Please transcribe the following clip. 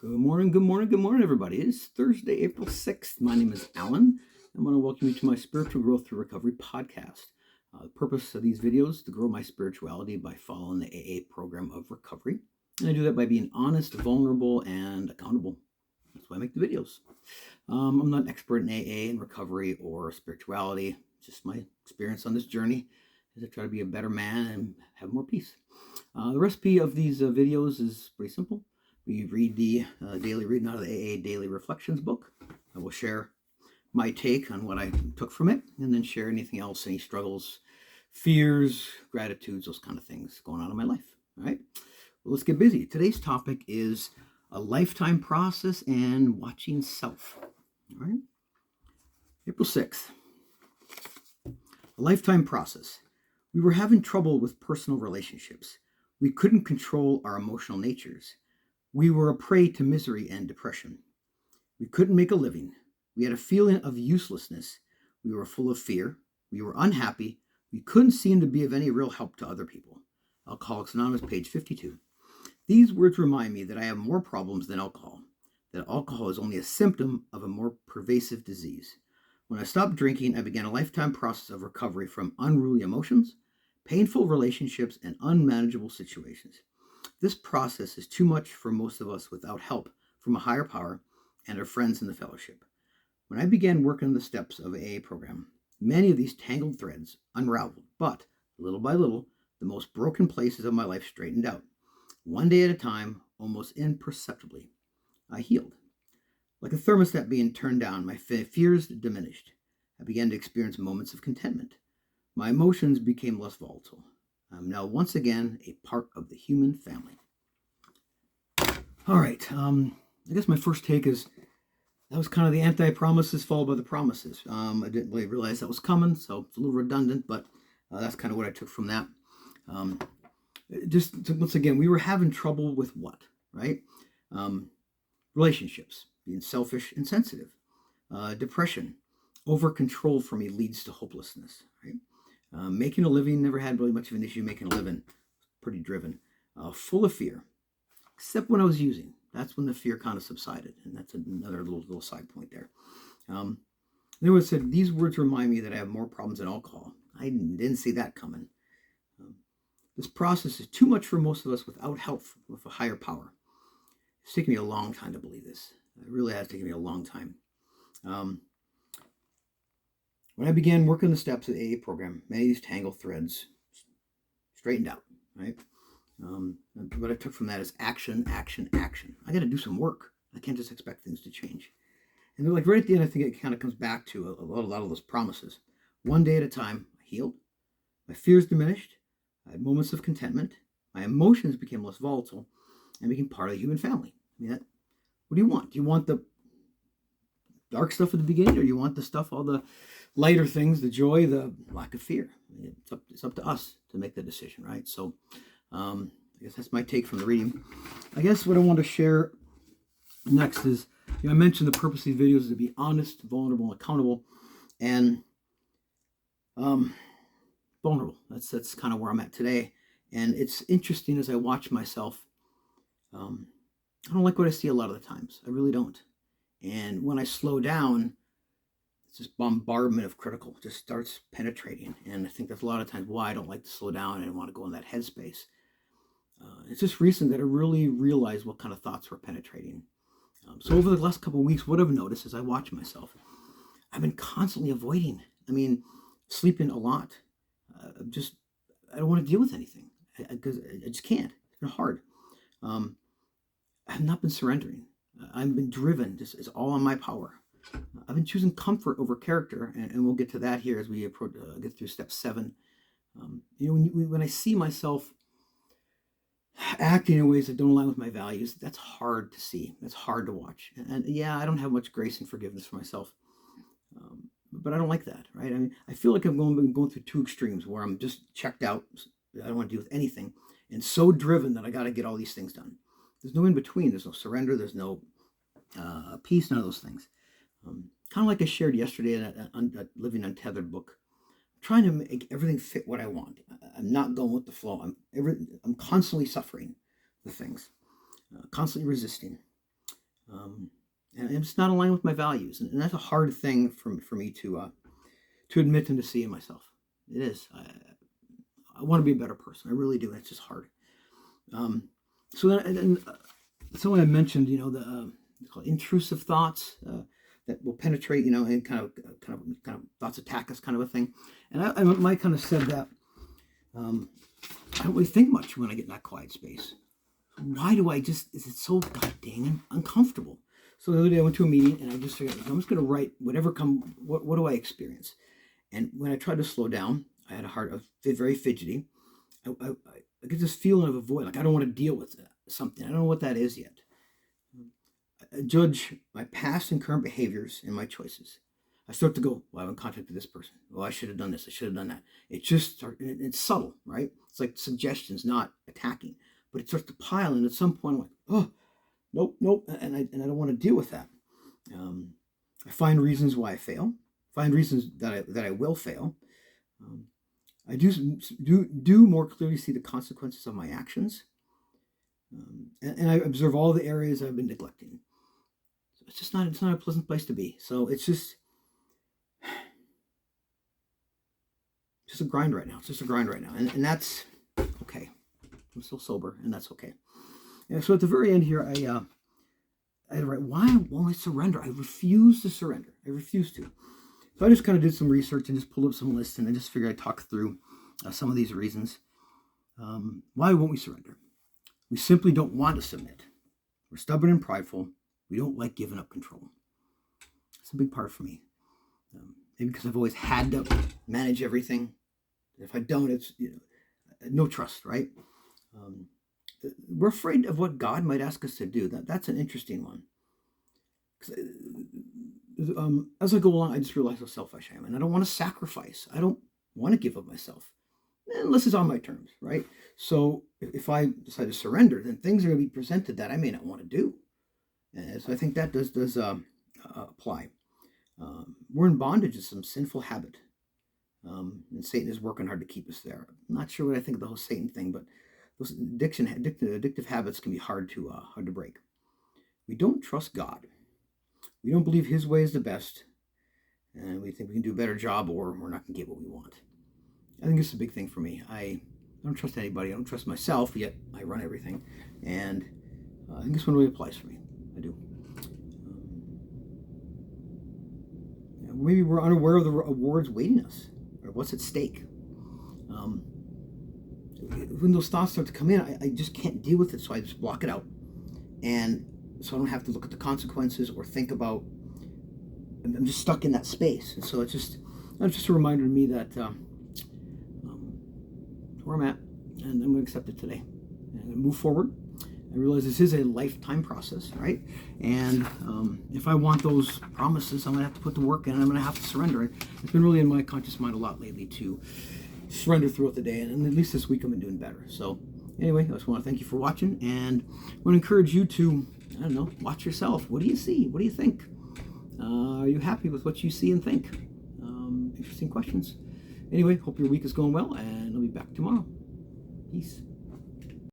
Good morning, good morning, good morning, everybody. It's Thursday, April 6th. My name is Alan. I want to welcome you to my Spiritual Growth Through Recovery podcast. The purpose of these videos is to grow my spirituality by following the AA program of recovery. And I do that by being honest, vulnerable, and accountable. That's why I make the videos. I'm not an expert in AA and recovery or spirituality. Just my experience on this journey as I try to be a better man and have more peace. The recipe of these videos is pretty simple. We read the daily reading out of the AA Daily Reflections book. I will share my take on what I took from it and then share anything else, any struggles, fears, gratitudes, those kind of things going on in my life. All right, well, let's get busy. Today's topic is a lifetime process and watching self. All right, April 6th, a lifetime process. We were having trouble with personal relationships. We couldn't control our emotional natures. We were a prey to misery and depression. We couldn't make a living. We had a feeling of uselessness. We were full of fear. We were unhappy. We couldn't seem to be of any real help to other people. Alcoholics Anonymous, page 52. These words remind me that I have more problems than alcohol, that alcohol is only a symptom of a more pervasive disease. When I stopped drinking, I began a lifetime process of recovery from unruly emotions, painful relationships, and unmanageable situations. This process is too much for most of us without help from a higher power and our friends in the fellowship. When I began working the steps of an AA program, many of these tangled threads unraveled, but little by little, the most broken places of my life straightened out. One day at a time, almost imperceptibly, I healed. Like a thermostat being turned down, my fears diminished. I began to experience moments of contentment. My emotions became less volatile. I'm now once again a part of the human family. All right, I guess my first take is that was kind of the anti-promises followed by the promises. I didn't really realize that was coming, so it's a little redundant, but that's kind of what I took from that. Once again, we were having trouble with what, right? Relationships, being selfish and sensitive. Depression, over control for me leads to hopelessness, right? Making a living, never had really much of an issue making a living, pretty driven. Full of fear, except when I was using. That's when the fear kind of subsided, and that's another little side point there. Then it said, these words remind me that I have more problems than alcohol. I didn't see that coming. This process is too much for most of us without help with a higher power. It's taken me a long time to believe this. It really has taken me a long time. When I began working the steps of the AA program, many of these tangled threads straightened out, right? What I took from that is action, action, action. I got to do some work. I can't just expect things to change. And they're like right at the end, I think it kind of comes back to a lot of those promises. One day at a time, I healed. My fears diminished. I had moments of contentment. My emotions became less volatile and became part of the human family. I mean, what do you want? Do you want the dark stuff at the beginning, or do you want the stuff, all the lighter things, the joy, the lack of fear? It's up to us to make the decision, right? So I guess that's my take from the reading. I guess what I want to share next is, I mentioned the purpose of these videos is to be honest, vulnerable, and accountable, and vulnerable. That's kind of where I'm at today. And it's interesting as I watch myself. I don't like what I see a lot of the times. I really don't. And when I slow down, it's this bombardment of critical just starts penetrating. And I think that's a lot of times why I don't like to slow down and want to go in that headspace. It's just recent that I really realized what kind of thoughts were penetrating. So over the last couple of weeks, what I've noticed as I watch myself, I've been constantly avoiding. Sleeping a lot. I don't want to deal with anything because I just can't. It's been hard. I have not been surrendering. I've been driven. It's all on my power. I've been choosing comfort over character, and we'll get to that here as we approach, get through step 7. When I see myself acting in ways that don't align with my values, that's hard to see. That's hard to watch. And yeah, I don't have much grace and forgiveness for myself. But I don't like that, right? I feel like I'm going through two extremes where I'm just checked out. I don't want to deal with anything, and so driven that I got to get all these things done. There's no in between. There's no surrender. There's no peace. None of those things. Kind of like I shared yesterday in a Living Untethered book. I'm trying to make everything fit what I want. I'm not going with the flow. I'm constantly suffering with things, constantly resisting. And it's not aligned with my values, and that's a hard thing for me to admit and to see in myself. It is. I want to be a better person. I really do. And it's just hard. So then, someone had mentioned, the intrusive thoughts that will penetrate, and kind of thoughts attack us, kind of a thing. And I might kind of said that I don't really think much when I get in that quiet space. Why do I is it so god dang uncomfortable? So the other day I went to a meeting and I just figured I'm just going to write whatever what do I experience? And when I tried to slow down, I had very fidgety. I get this feeling of a void, like I don't want to deal with something. I don't know what that is yet. I judge my past and current behaviors and my choices. I start to go, well, I haven't contacted this person. Well, I should have done this. I should have done that. It's subtle, right? It's like suggestions, not attacking. But it starts to pile, and at some point, I'm like, oh, nope, and I don't want to deal with that. I find reasons why I fail. Find reasons that I will fail. I do more clearly see the consequences of my actions, and I observe all the areas I've been neglecting. So it's not a pleasant place to be. So it's just a grind right now. It's just a grind right now, and that's okay. I'm still sober, and that's okay. And so at the very end here, I had to write, why won't I surrender? I refuse to surrender. I refuse to. So I just kind of did some research and just pulled up some lists, and I just figured I'd talk through some of these reasons. Why won't we surrender? We simply don't want to submit. We're stubborn and prideful. We don't like giving up control. It's a big part for me. Maybe because I've always had to manage everything. If I don't, it's no trust, right? We're afraid of what God might ask us to do. That's an interesting one. As I go along, I just realize how selfish I am, and I don't want to sacrifice. I don't want to give up myself, unless it's on my terms, right? So if I decide to surrender, then things are going to be presented that I may not want to do. And so I think that does apply. We're in bondage to some sinful habit, and Satan is working hard to keep us there. I'm not sure what I think of the whole Satan thing, but those addictive habits can be hard to break. We don't trust God. We don't believe His way is the best, and we think we can do a better job, or we're not going to get what we want. I think this is a big thing for me. I don't trust anybody. I don't trust myself, yet I run everything. And I think this one really applies for me. I do. Maybe we're unaware of the awards waiting us, or what's at stake. When those thoughts start to come in, I just can't deal with it, so I just block it out. And so I don't have to look at the consequences or think about, I'm just stuck in that space. And so it's just a reminder to me that where I'm at, and I'm going to accept it today. I'm going to move forward. I realize this is a lifetime process, right? And if I want those promises, I'm going to have to put the work in, and I'm going to have to surrender. It's been really in my conscious mind a lot lately to surrender throughout the day, and at least this week I've been doing better. So anyway, I just want to thank you for watching, and I want to encourage you to, watch yourself. What do you see? What do you think? Are you happy with what you see and think? Interesting questions. Anyway, hope your week is going well, and I'll be back tomorrow. Peace.